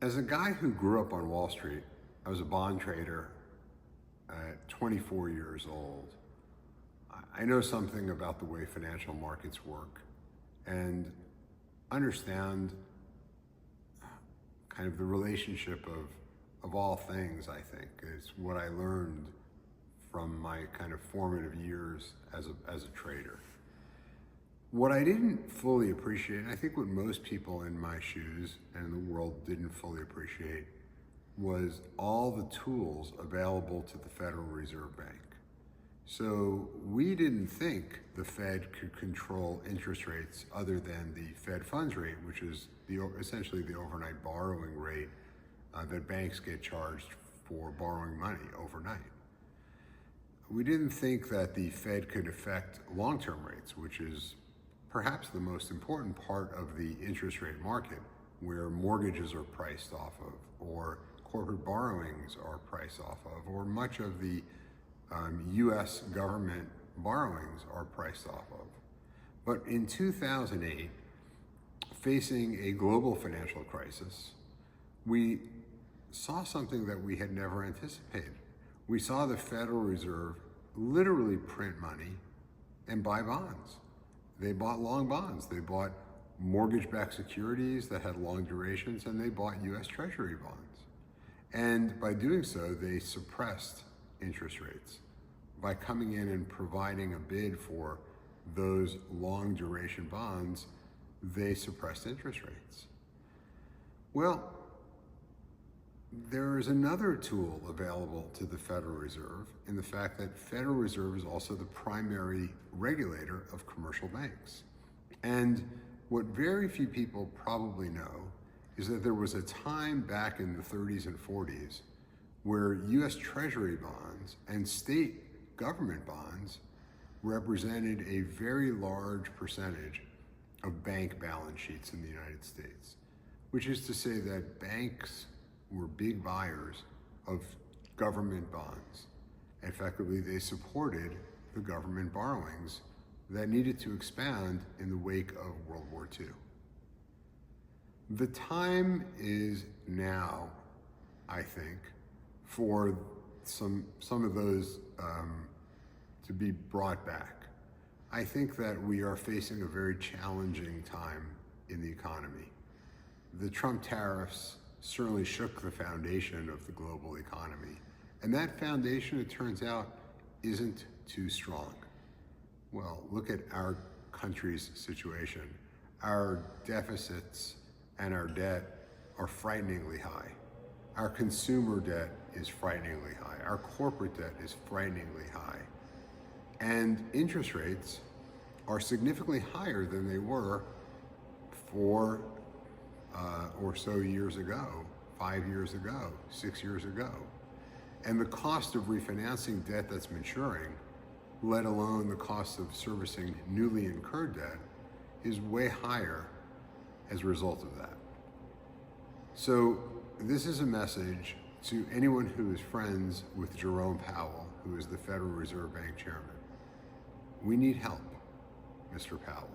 As a guy who grew up on Wall Street, I was a bond trader at 24 years old. I know something about the way financial markets work and understand kind of the relationship of all things, I think, is what I learned from my kind of formative years as a trader. What I didn't fully appreciate, and I think what most people in my shoes and in the world didn't fully appreciate, was all the tools available to the Federal Reserve Bank. So we didn't think the Fed could control interest rates other than the Fed funds rate, which is essentially the overnight borrowing rate that banks get charged for borrowing money overnight. We didn't think that the Fed could affect long-term rates, which is perhaps the most important part of the interest rate market, where mortgages are priced off of, or corporate borrowings are priced off of, or much of the US government borrowings are priced off of. But in 2008, facing a global financial crisis, we saw something that we had never anticipated. We saw the Federal Reserve literally print money and buy bonds. They bought long bonds. They bought mortgage-backed securities that had long durations, and they bought US Treasury bonds. And by doing so, they suppressed interest rates. By coming in and providing a bid for those long duration bonds, they suppressed interest rates. Well, there is another tool available to the Federal Reserve in the fact that Federal Reserve is also the primary regulator of commercial banks. And what very few people probably know is that there was a time back in the 30s and 40s where US Treasury bonds and state government bonds represented a very large percentage of bank balance sheets in the United States, which is to say that banks were big buyers of government bonds. Effectively, they supported the government borrowings that needed to expand in the wake of World War II. The time is now, I think, for some of those to be brought back. I think that we are facing a very challenging time in the economy. The Trump tariffs certainly shook the foundation of the global economy. And that foundation, it turns out, isn't too strong. Well, look at our country's situation. Our deficits and our debt are frighteningly high. Our consumer debt is frighteningly high. Our corporate debt is frighteningly high. And interest rates are significantly higher than they were 4 or so years ago, 5 years ago, 6 years ago. And the cost of refinancing debt that's maturing, let alone the cost of servicing newly incurred debt, is way higher as a result of that. So this is a message to anyone who is friends with Jerome Powell, who is the Federal Reserve Bank chairman. We need help, Mr. Powell.